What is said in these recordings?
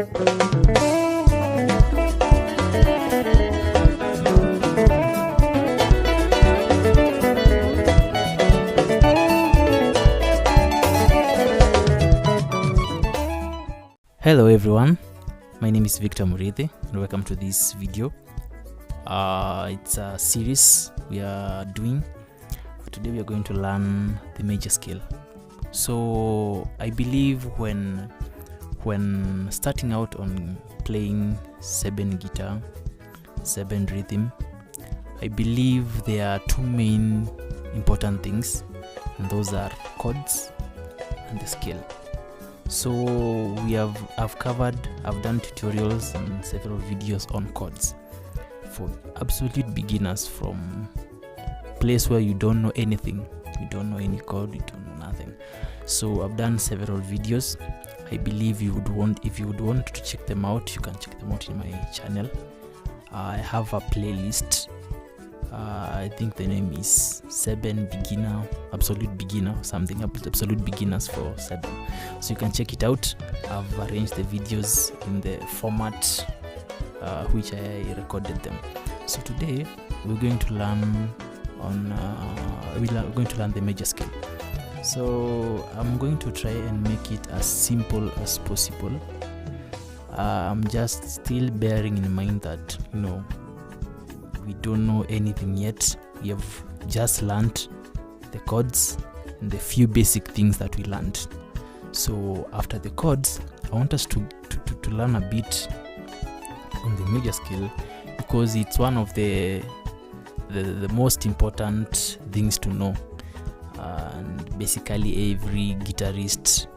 Hello everyone, my name is Victor Murithi and welcome to this video. It's a series we are doing. Today we are going to learn the major scale. So I believe when starting out on playing Seben guitar, Seben rhythm, I believe there are two main important things, and those are chords and the scale. So I've done tutorials and several videos on chords for absolute beginners, from place where you don't know anything, you don't know any chord, you don't know nothing. So I've done several videos. I believe if you would want to check them out, you can check them out in my channel. I have a playlist. I think the name is Seben Absolute Beginners for Seben. So you can check it out. I've arranged the videos in the format which I recorded them. So today we're going to learn the major scale. So I'm going to try and make it as simple as possible. I'm just still bearing in mind that we don't know anything yet. We have just learned the chords and the few basic things that we learned. So after the chords, I want us to learn a bit on the major scale, because it's one of the most important things to know, and basically every guitarist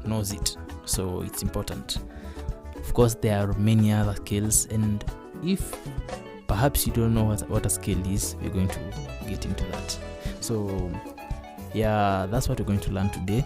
knows it, so it's important. Of course, there are many other scales, and if perhaps you don't know what a scale is, we're going to get into that. So yeah, that's what we're going to learn today,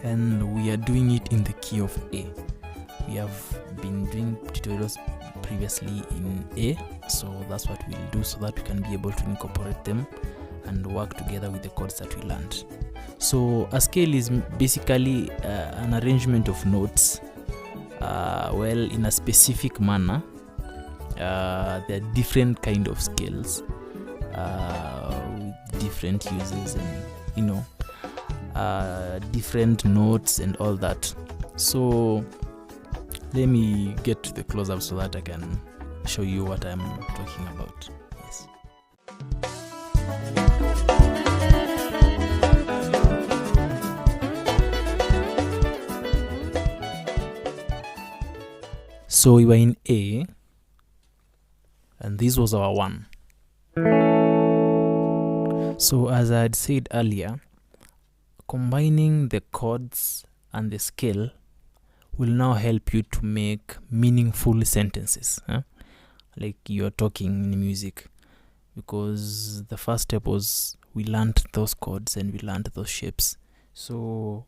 and we are doing it in the key of A. We have been doing tutorials previously in A, so that's what we'll do, so that we can be able to incorporate them and work together with the chords that we learned. So a scale is basically an arrangement of notes in a specific manner. There are different kind of scales with different uses and different notes and all that. So let me get to the close-up so that I can show you what I'm talking about. Yes. So we were in A, and this was our 1. So as I had said earlier, combining the chords and the scale will now help you to make meaningful sentences, like you're talking in music, because the first step was we learned those chords and we learned those shapes. So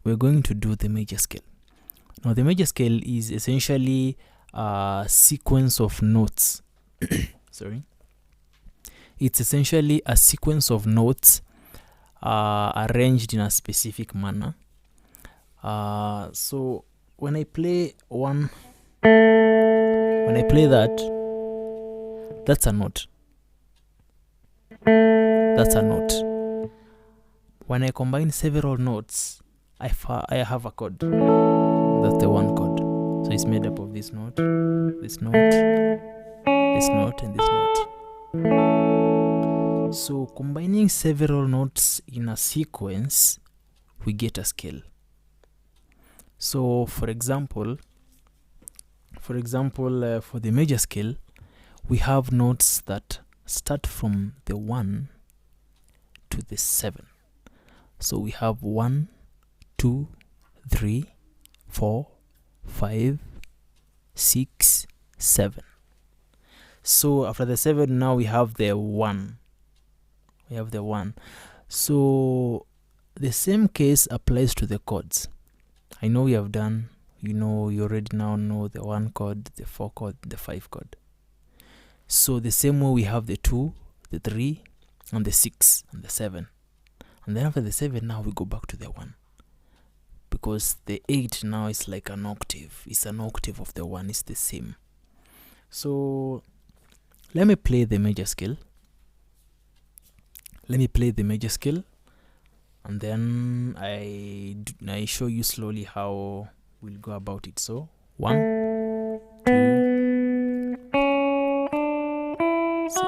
we're going to do the major scale. Now the major scale is essentially a sequence of notes. It's essentially a sequence of notes arranged in a specific manner. So when I play that's a note. When I combine several notes, I have a chord. That's the one chord. So it's made up of this note, this note, this note, and this note. So combining several notes in a sequence, we get a scale. So for example, for the major scale, we have notes that start from the 1 to the 7. So we have 1, 2, 3, 4, 5, 6, 7. So after the 7, now we have the 1. So the same case applies to the chords. I know we have done, you already now know the 1 chord, the 4 chord, the 5 chord. So the same way we have the 2, the 3, and the 6, and the 7. And then after the 7, now we go back to the 1. because the 8 now is like an octave. It's an octave of the 1. It's the same. So let me play the major scale. And then I show you slowly how we'll go about it. So 1, 2, 6, 7.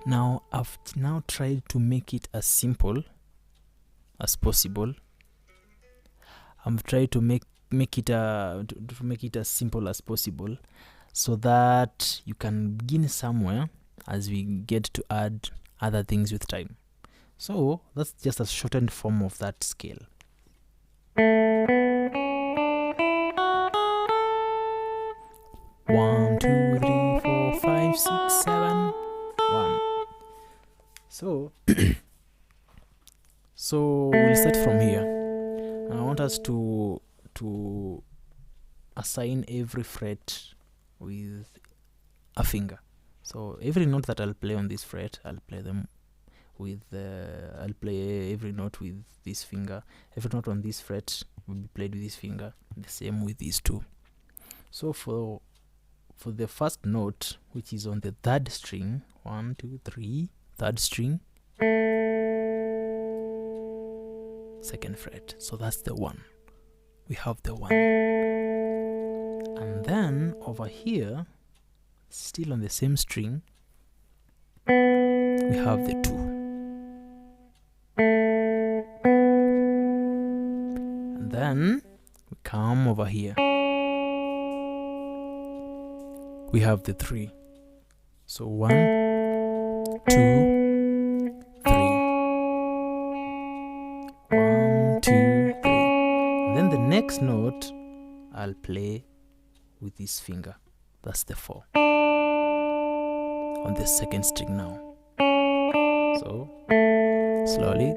Now I've tried to make it as simple as possible. I'm trying to make it as simple as possible, so that you can begin somewhere as we get to add other things with time. So that's just a shortened form of that scale. 1, 2, 3, 4, 5, 6, 7, 1. So we'll start from here. And I want us to assign every fret with a finger. So every note that I'll play on this fret, I'll play them with I'll play every note with this finger. Every note on this fret will be played with this finger. The same with these two. So for the first note, which is on the 3rd string, 1, 2, 3, 3rd string, 2nd fret. So that's the 1. We have the 1. And then over here, still on the same string, we have the 2. And then we come over here. We have the 3. So 1, 2, 3. 1, 2, 3. And then the next note I'll play with this finger. That's the 4. On the 2nd string now. So slowly.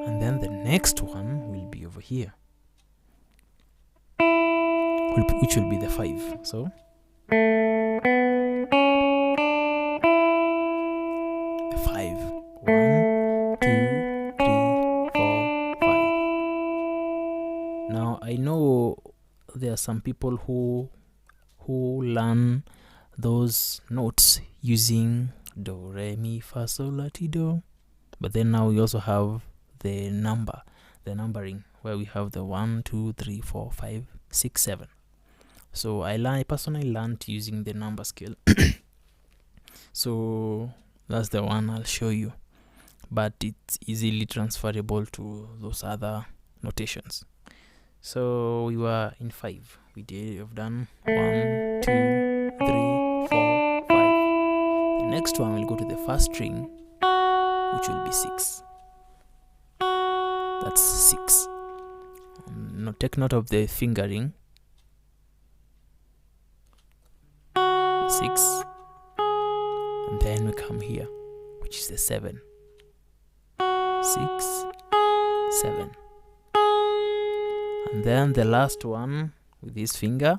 And then the next one will be over here, which will be the 5. So the 5. 1, 2, 3, 4, 5. Now I know there are some people who learn those notes using do, re, mi, fa, sol, la, ti, do. But then now we also have the numbering, where we have the 1, 2, 3, 4, 5, 6, 7. So I personally learned using the number scale. So that's the one I'll show you, but it's easily transferable to those other notations. So we were in 5. We've done 1, 2, 3, 4, 5. The next one will go to the 1st string, which will be 6. That's 6. Now take note of the fingering. 6. And then we come here, which is the 7. 6, 7. And then the last one with this finger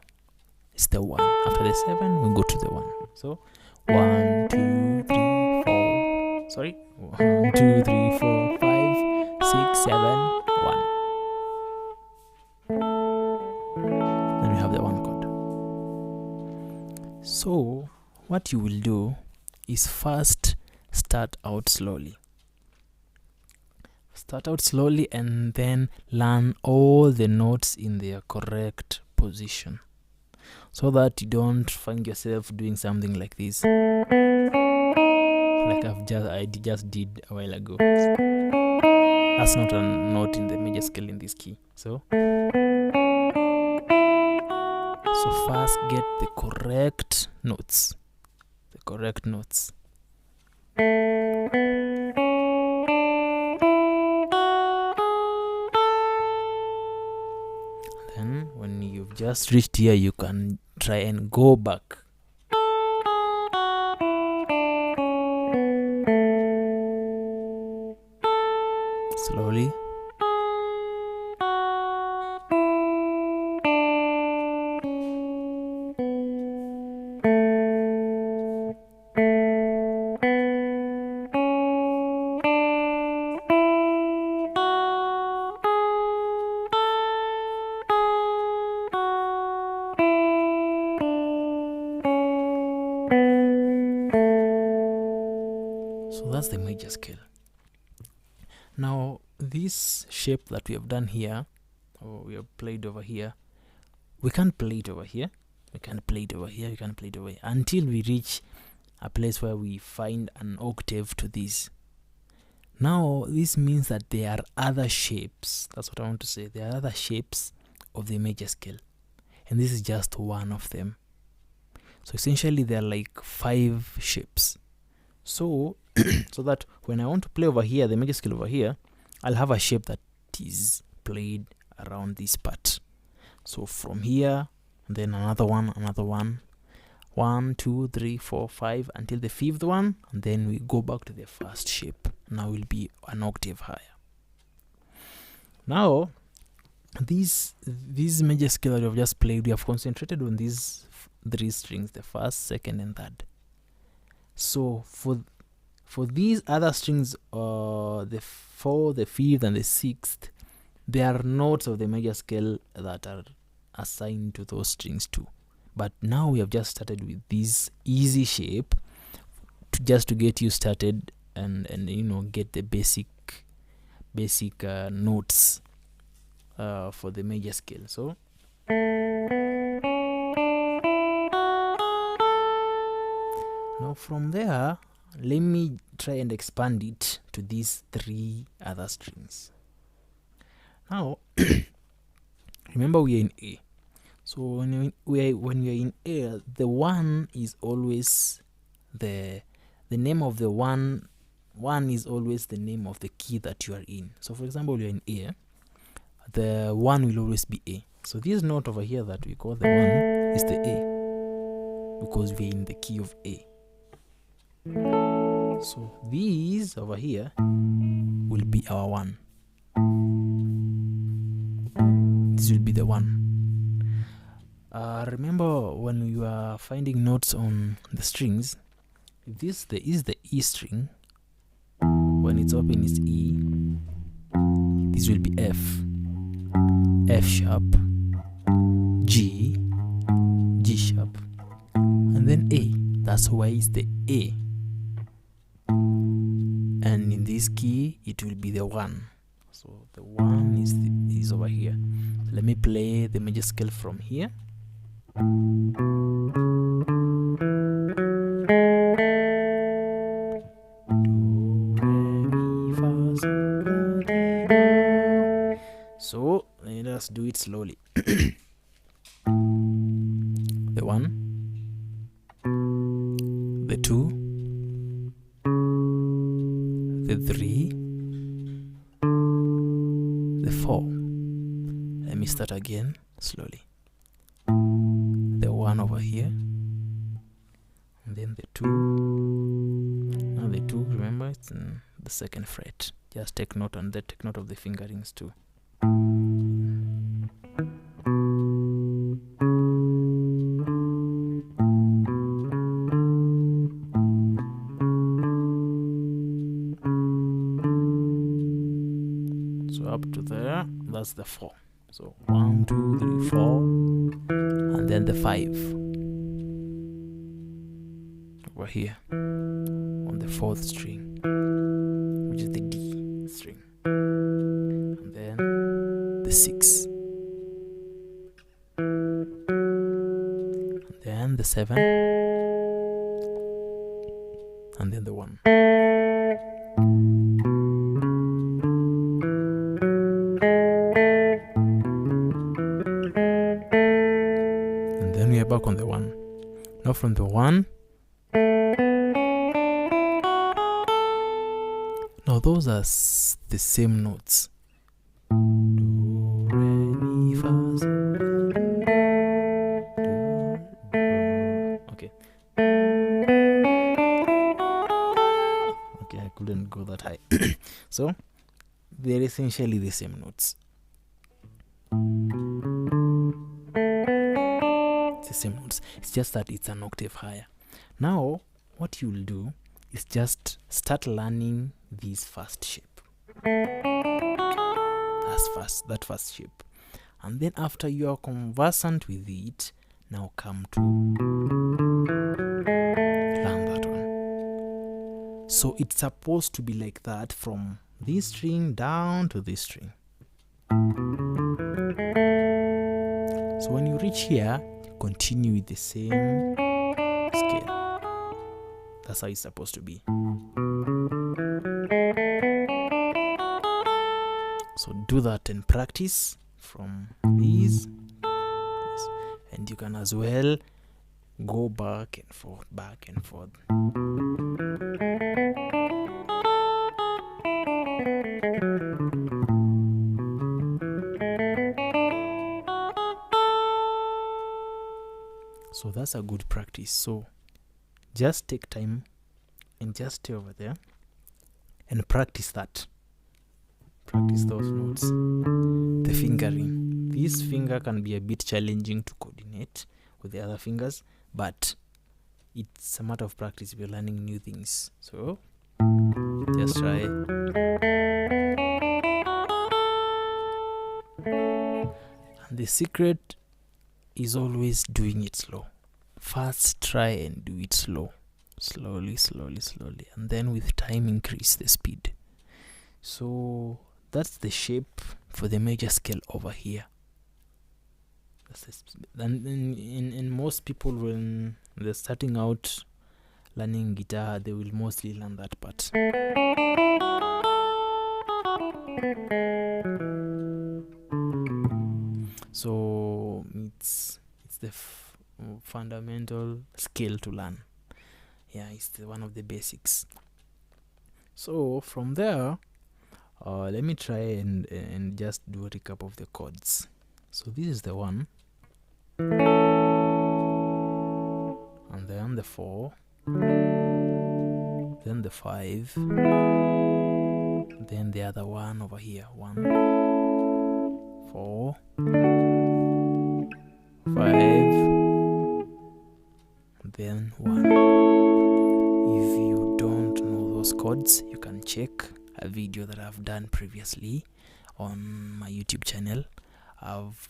is the 1. After the 7, we go to the 1. So 1, 2, 3, 4. Sorry. 1, 2, 3, 4, 5, 6, 7, 1. Then we have the 1 chord. So what you will do is first start out slowly. And then learn all the notes in their correct position, so that you don't find yourself doing something like this, like I just did a while ago. That's not a note in the major scale in this key. So first get the correct notes. Then when you've just reached here, you can try and go back. Slowly. So that's the major scale. Now this shape that we have done here, or we have played over here, we can't play it over here, we can't play it over here, we can't play it over here until we reach a place where we find an octave to this. Now this means that there are other shapes. That's what I want to say. There are other shapes of the major scale, and this is just one of them. So essentially there are like 5 shapes. So so that when I want to play over here, the major scale over here, I'll have a shape that is played around this part. So from here, and then another one, 1, 2, 3, 4, 5 until the 5th one, and then we go back to the first shape. Now will be an octave higher. Now these major scale that we have just played, we have concentrated on these 3 strings, the first, second, and third. So for these other strings, the 4th, the 5th, and the 6th, there are notes of the major scale that are assigned to those strings too. But now we have just started with this easy shape just to get you started and you know, get the basic notes for the major scale. So now from there, let me try and expand it to these 3 other strings. Now remember we are in A. So when we are in A, the 1 is always the name of the 1 is always the name of the key that you are in. So for example, you are in A, the 1 will always be A. So this note over here that we call the 1 is the A, because we are in the key of A. So these over here will be our 1. This will be the 1. Remember when we were finding notes on the strings, if this is the E string, when it's open is E, this will be F, F sharp, G, G sharp, and then A. That's why it's the A. And in this key it will be the 1. So the 1 is over here. Let me play the major scale from here. So let us do it slowly. The 1, the 2, the 3, the 4. Let me start again slowly. The 1 over here, and then the 2. Now the 2, remember, it's in the 2nd fret. Just take note on that, take note of the fingerings too. So up to there, that's the 4. So 1, 2, 3, 4, and then the 5 over here on the 4th string, which is the D string, and then the 6, and then the 7, and then the 1. Then we are back on the 1. Now from the 1, now those are the same notes. Do, re, mi, fa, sol, do. Okay. Okay, I couldn't go that high. So they're essentially the same notes. The same notes. It's just that it's an octave higher. Now what you'll do is just start learning this first shape. That first shape. And then after you are conversant with it, now come to learn that one. So it's supposed to be like that from this string down to this string. So when you reach here, you continue with the same scale. That's how it's supposed to be. So do that and practice from these, and you can as well go back and forth, back and forth. So that's a good practice. So just take time and just stay over there and practice that. Practice those notes. The fingering. This finger can be a bit challenging to coordinate with the other fingers, but it's a matter of practice if you're learning new things. So just try. And the secret is always doing it slow. First try and do it slow. Slowly, and then with time increase the speed. So that's the shape for the major scale over here. And in most people, when they're starting out learning guitar, they will mostly learn that part. So it's the fundamental skill to learn. Yeah, it's one of the basics. So from there, let me try and just do a recap of the chords. So this is the 1, and then the 4, then the 5, then the other one over here, 1, 4, 5, then 1. If you don't know those chords, you can check a video that I've done previously on my YouTube channel. I've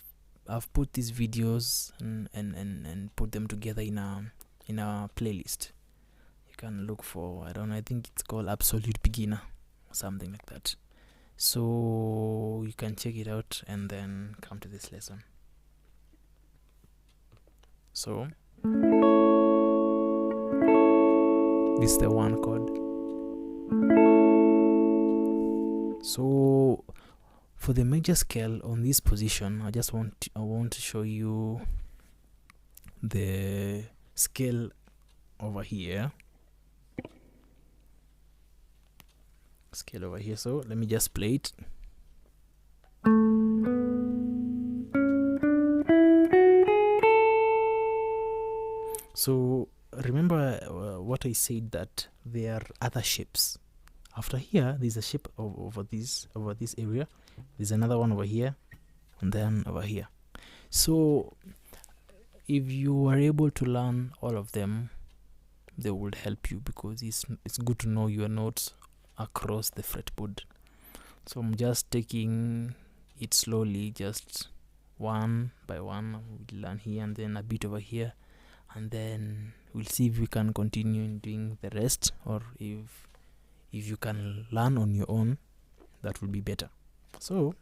put these videos and put them together in a playlist. You can look for, I think it's called Absolute Beginner or something like that. So you can check it out and then come to this lesson. So this is the 1 chord. So for the major scale on this position, I want to show you the scale over here. So let me just play it. So remember what I said, that there are other shapes. After here, there's a shape over this area. There's another one over here, and then over here. So if you are able to learn all of them, they would help you, because it's good to know your notes across the fretboard. So I'm just taking it slowly, just one by one. We'll learn here and then a bit over here, and then we'll see if we can continue in doing the rest, or if you can learn on your own, that will be better. So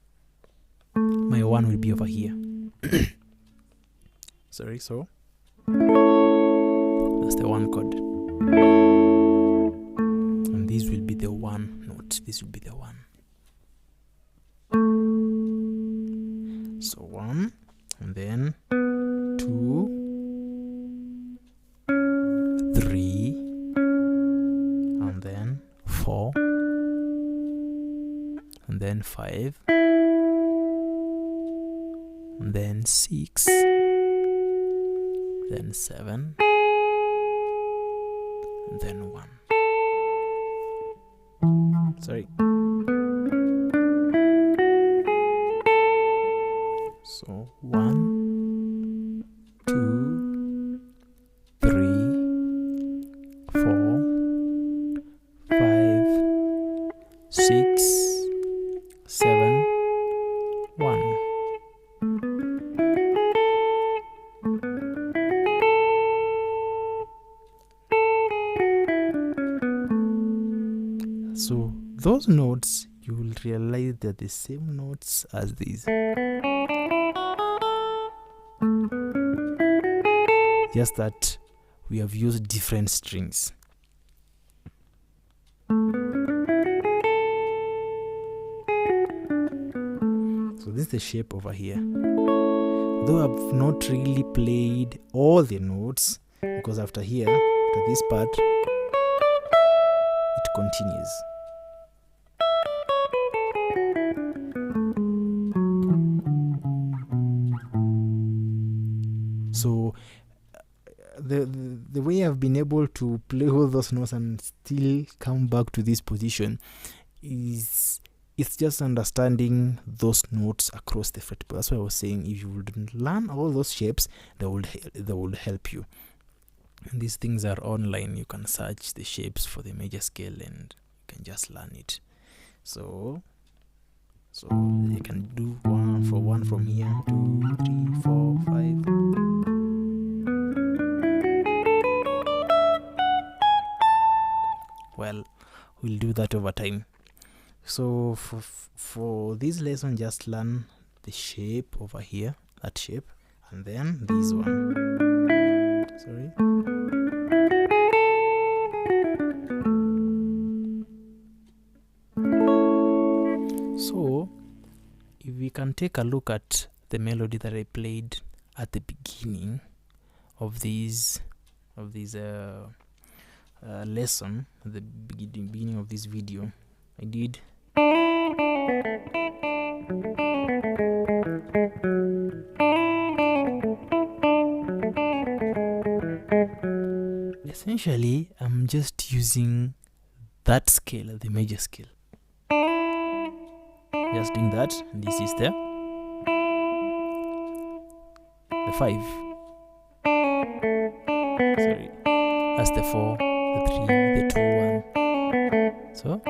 my 1 will be over here. Sorry, so that's the 1 chord, and this will be the 1 note. This will be the 1. So 1, and then 2, 3, and then 4, and then 5, and then 6, then 7, and then 1. Sorry. So 1, 2, 3, 4, 5, 6, 7, 1. So those notes, you will realize they're the same notes as these, just that we have used different strings. So this is the shape over here. Though I've not really played all the notes, because after here, after this part, it continues. So the way I've been able to play all those notes and still come back to this position is it's just understanding those notes across the fretboard. That's why I was saying if you would learn all those shapes, they would help you. And these things are online. You can search the shapes for the major scale and you can just learn it. So you can do one from here, 2, 3, 4, 5. Well, we'll do that over time. So for this lesson, just learn the shape over here, that shape, and then this one. Sorry. So if we can take a look at the melody that I played at the beginning of this lesson, at the beginning of this video, I did essentially I'm just using that scale, the major scale, just doing that, and this is the 5, sorry, that's the 4, the 3, the 2, 1.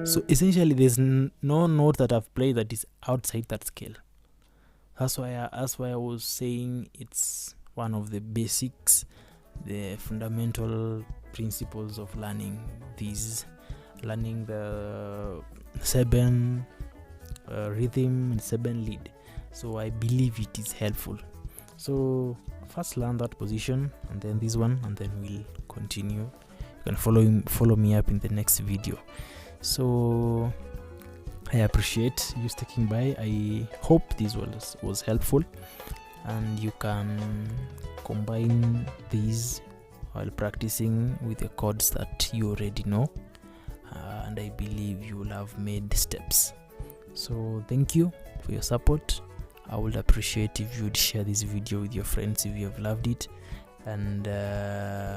So essentially there's no note that I've played that is outside that scale. That's why I was saying it's one of the basics, the fundamental principles of learning the Seben rhythm and Seben lead. So I believe it is helpful. So first learn that position and then this one, and then we'll continue. You can follow me up in the next video. So I appreciate you sticking by. I hope this was helpful, and you can combine these while practicing with the chords that you already know, and I believe you will have made steps. So thank you for your support. I would appreciate if you would share this video with your friends if you have loved it, and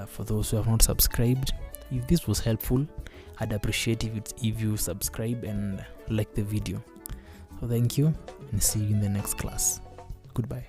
for those who have not subscribed, if this was helpful, I'd appreciate if you subscribe and like the video. So thank you, and see you in the next class. Goodbye.